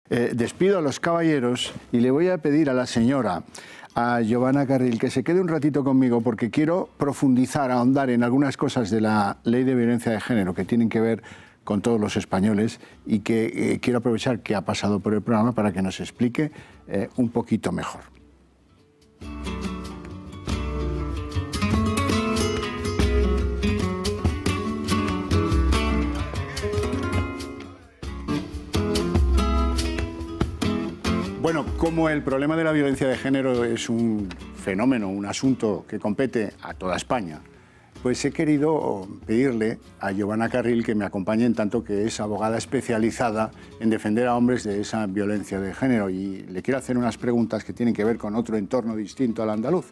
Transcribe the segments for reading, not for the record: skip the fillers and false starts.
Despido a los caballeros y le voy a pedir a la señora, a Giovanna Carril, que se quede un ratito conmigo porque quiero profundizar, ahondar en algunas cosas de la Ley de Violencia de Género que tienen que ver con todos los españoles y que quiero aprovechar que ha pasado por el programa para que nos explique un poquito mejor. Bueno, como el problema de la violencia de género es un fenómeno, un asunto que compete a toda España, pues he querido pedirle a Giovanna Carril que me acompañe en tanto que es abogada especializada en defender a hombres de esa violencia de género. Y le quiero hacer unas preguntas que tienen que ver con otro entorno distinto al andaluz.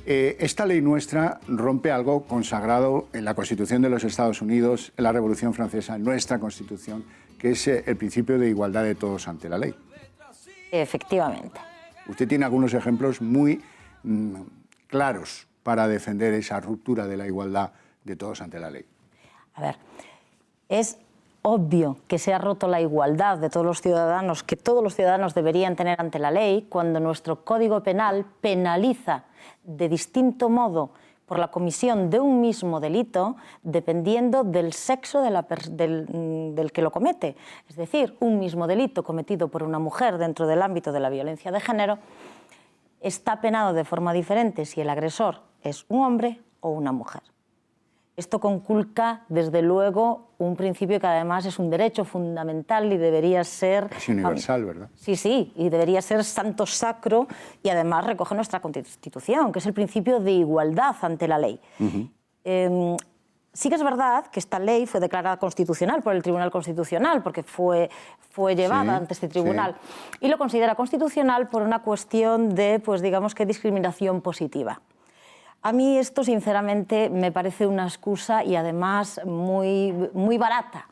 Esta ley nuestra rompe algo consagrado en la Constitución de los Estados Unidos, en la Revolución Francesa, en nuestra Constitución, que es el principio de igualdad de todos ante la ley. Efectivamente. Usted tiene algunos ejemplos muy claros para defender esa ruptura de la igualdad de todos ante la ley. A ver, es obvio que se ha roto la igualdad de todos los ciudadanos, que todos los ciudadanos deberían tener ante la ley, cuando nuestro Código Penal penaliza de distinto modo por la comisión de un mismo delito dependiendo del sexo del que lo comete. Es decir, un mismo delito cometido por una mujer dentro del ámbito de la violencia de género está penado de forma diferente si el agresor es un hombre o una mujer. Esto conculca, desde luego, un principio que además es un derecho fundamental y debería ser... Es universal, ¿verdad? Sí, sí, y debería ser santo sacro y además recoge nuestra Constitución, que es el principio de igualdad ante la ley. Sí que es verdad que esta ley fue declarada constitucional por el Tribunal Constitucional, porque fue llevada ante este tribunal, y lo considera constitucional por una cuestión de, pues digamos que discriminación positiva. A mí esto, sinceramente, me parece una excusa y además muy barata.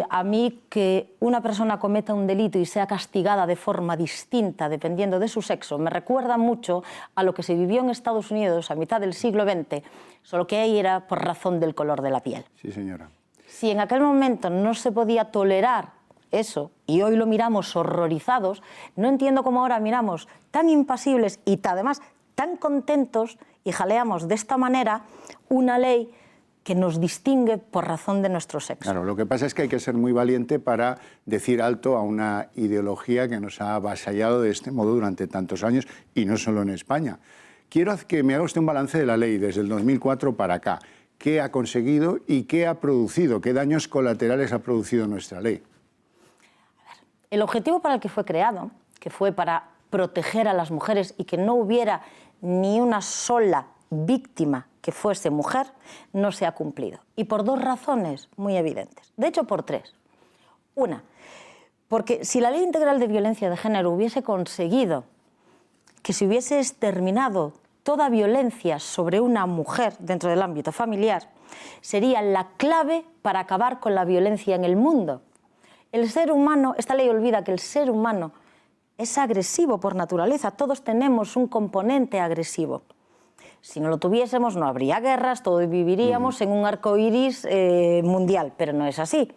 A mí que una persona cometa un delito y sea castigada de forma distinta dependiendo de su sexo me recuerda mucho a lo que se vivió en Estados Unidos a mitad del siglo XX, solo que ahí era por razón del color de la piel. Sí, señora. Si en aquel momento no se podía tolerar eso, y hoy lo miramos horrorizados, no entiendo cómo ahora miramos tan impasibles y además tan contentos y jaleamos de esta manera una ley que nos distingue por razón de nuestro sexo. Claro, lo que pasa es que hay que ser muy valiente para decir alto a una ideología que nos ha avasallado de este modo durante tantos años, y no solo en España. Quiero que me haga usted un balance de la ley desde el 2004 para acá. ¿Qué ha conseguido y qué ha producido? ¿Qué daños colaterales ha producido nuestra ley? A ver, el objetivo para el que fue creado, que fue para proteger a las mujeres y que no hubiera ni una sola víctima que fuese mujer, no se ha cumplido. Y por dos razones muy evidentes. De hecho, por tres. Una, porque si la Ley Integral de Violencia de Género hubiese conseguido que se hubiese exterminado toda violencia sobre una mujer dentro del ámbito familiar, sería la clave para acabar con la violencia en el mundo. El ser humano, esta ley olvida que el ser humano es agresivo por naturaleza, todos tenemos un componente agresivo. Si no lo tuviésemos, no habría guerras, todos viviríamos en un arco iris mundial, pero no es así.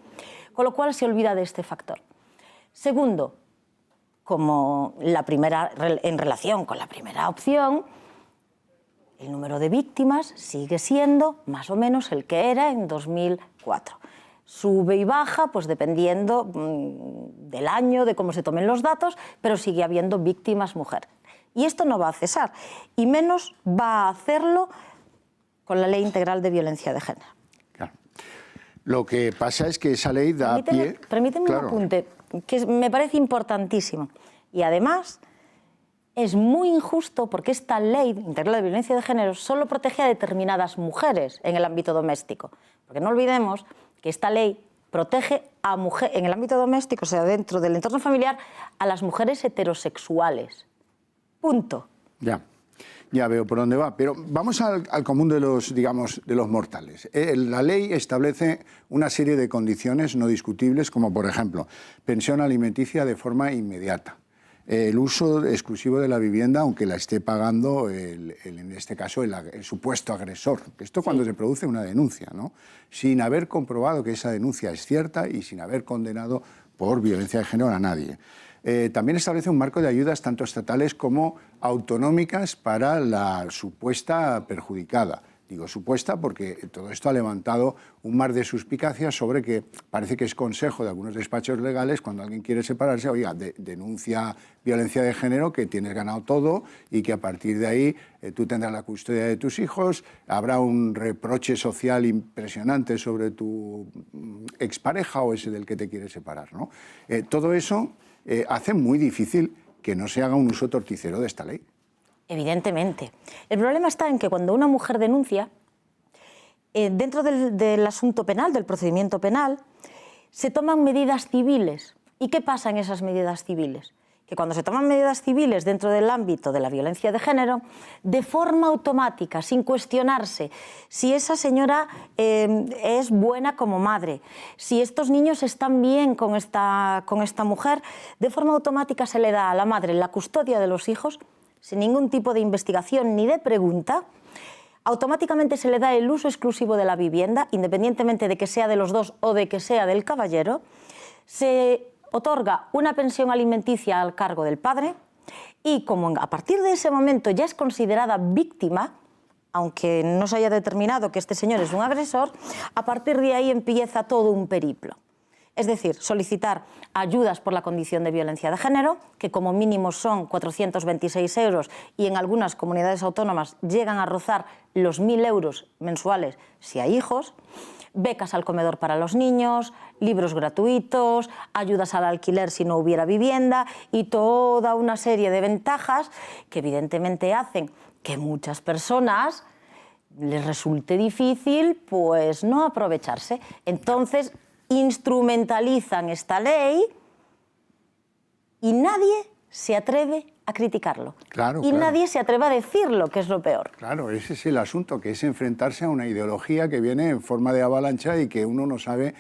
Con lo cual se olvida de este factor. Segundo, como en relación con la primera opción, el número de víctimas sigue siendo más o menos el que era en 2004. Sube y baja, pues dependiendo del año, de cómo se tomen los datos, pero sigue habiendo víctimas mujeres. Y esto no va a cesar, y menos va a hacerlo con la Ley Integral de Violencia de Género. Claro. Lo que pasa es que esa ley da pie... Permíteme un apunte, que me parece importantísimo. Y además es muy injusto porque esta Ley Integral de Violencia de Género solo protege a determinadas mujeres en el ámbito doméstico. Porque no olvidemos que esta ley protege a mujeres en el ámbito doméstico, o sea, dentro del entorno familiar, a las mujeres heterosexuales. Punto. Ya veo por dónde va, pero vamos al común de los, digamos, de los mortales. La ley establece una serie de condiciones no discutibles, como por ejemplo, pensión alimenticia de forma inmediata, el uso exclusivo de la vivienda, aunque la esté pagando, en este caso, el supuesto agresor. Esto cuando se produce una denuncia, ¿no? Sin haber comprobado que esa denuncia es cierta y sin haber condenado por violencia de género a nadie. También establece un marco de ayudas tanto estatales como autonómicas para la supuesta perjudicada. Digo supuesta porque todo esto ha levantado un mar de suspicacias sobre que parece que es consejo de algunos despachos legales cuando alguien quiere separarse, oiga, denuncia violencia de género, que tienes ganado todo y que a partir de ahí tú tendrás la custodia de tus hijos, habrá un reproche social impresionante sobre tu expareja o ese del que te quieres separar, ¿no? Todo eso hace muy difícil que no se haga un uso torticero de esta ley. Evidentemente. El problema está en que cuando una mujer denuncia, dentro del asunto penal, del procedimiento penal, se toman medidas civiles. ¿Y qué pasa en esas medidas civiles? Que cuando se toman medidas civiles dentro del ámbito de la violencia de género, de forma automática, sin cuestionarse si esa señora es buena como madre, si estos niños están bien con esta mujer, de forma automática se le da a la madre la custodia de los hijos, sin ningún tipo de investigación ni de pregunta. Automáticamente se le da el uso exclusivo de la vivienda, independientemente de que sea de los dos o de que sea del caballero. Se otorga una pensión alimenticia al cargo del padre y como a partir de ese momento ya es considerada víctima, aunque no se haya determinado que este señor es un agresor, a partir de ahí empieza todo un periplo. Es decir, solicitar ayudas por la condición de violencia de género, que como mínimo son 426 euros y en algunas comunidades autónomas llegan a rozar los 1.000 euros mensuales si hay hijos, becas al comedor para los niños, libros gratuitos, ayudas al alquiler si no hubiera vivienda y toda una serie de ventajas que evidentemente hacen que muchas personas les resulte difícil pues no aprovecharse. Entonces instrumentalizan esta ley y nadie se atreve a criticarlo. Claro, y nadie se atreve a decirlo, que es lo peor. Claro, ese es el asunto, que es enfrentarse a una ideología que viene en forma de avalancha y que uno no sabe,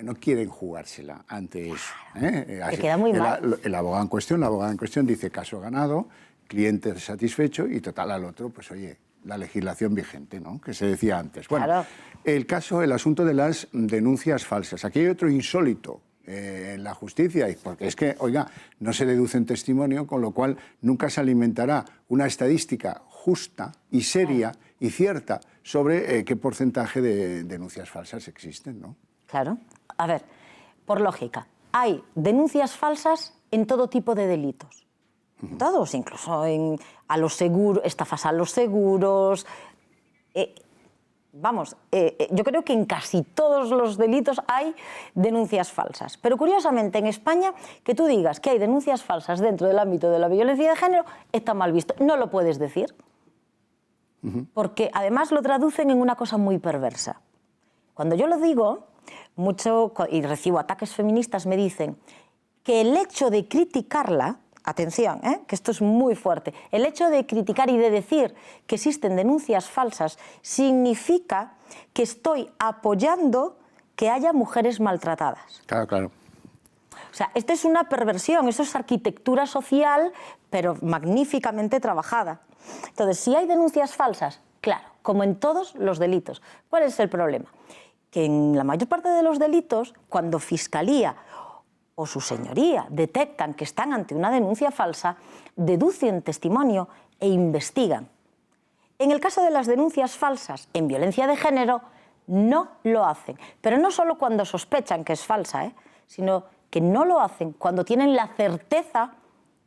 no quieren jugársela ante eso. Te queda muy mal. El abogado en cuestión, la abogada en cuestión dice caso ganado, cliente satisfecho y total al otro, pues oye, la legislación vigente, ¿no?, que se decía antes. Bueno, claro. El asunto de las denuncias falsas. Aquí hay otro insólito en la justicia, porque es que, oiga, no se deduce en testimonio, con lo cual nunca se alimentará una estadística justa y seria y cierta sobre qué porcentaje de denuncias falsas existen, ¿no? Claro. A ver, por lógica, hay denuncias falsas en todo tipo de delitos. Todos, incluso a los seguros, estafas a los seguros. Yo creo que en casi todos los delitos hay denuncias falsas. Pero curiosamente en España, que tú digas que hay denuncias falsas dentro del ámbito de la violencia de género, está mal visto. No lo puedes decir. Porque además lo traducen en una cosa muy perversa. Cuando yo lo digo, mucho, y recibo ataques feministas, me dicen que el hecho de criticarla, atención, que esto es muy fuerte, el hecho de criticar y de decir que existen denuncias falsas significa que estoy apoyando que haya mujeres maltratadas. Claro, claro. O sea, esto es una perversión, eso es arquitectura social, pero magníficamente trabajada. Entonces, si hay denuncias falsas, claro, como en todos los delitos. ¿Cuál es el problema? Que en la mayor parte de los delitos, cuando Fiscalía o su señoría detectan que están ante una denuncia falsa, deducen testimonio e investigan. En el caso de las denuncias falsas en violencia de género, no lo hacen. Pero no solo cuando sospechan que es falsa, sino que no lo hacen cuando tienen la certeza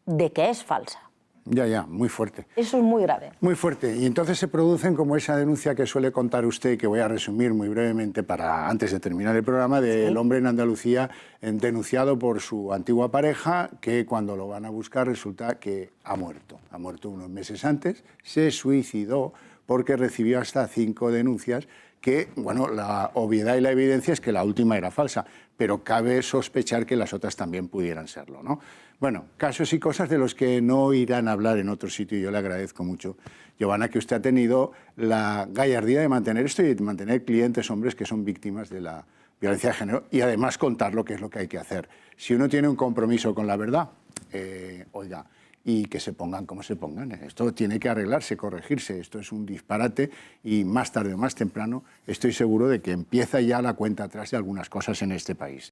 de que es falsa. Ya, muy fuerte. Eso es muy grave. Muy fuerte. Y entonces se producen como esa denuncia que suele contar usted, que voy a resumir muy brevemente antes de terminar el programa, del hombre en Andalucía denunciado por su antigua pareja, que cuando lo van a buscar resulta que ha muerto. Ha muerto unos meses antes, se suicidó porque recibió hasta 5 denuncias que, bueno, la obviedad y la evidencia es que la última era falsa, pero cabe sospechar que las otras también pudieran serlo, ¿no? Bueno, casos y cosas de los que no irán a hablar en otro sitio, y yo le agradezco mucho, Giovanna, que usted ha tenido la gallardía de mantener esto y de mantener clientes hombres que son víctimas de la violencia de género y además contar lo que es lo que hay que hacer. Si uno tiene un compromiso con la verdad, oiga, y que se pongan como se pongan. Esto tiene que arreglarse, corregirse. Esto es un disparate y más tarde o más temprano estoy seguro de que empieza ya la cuenta atrás de algunas cosas en este país.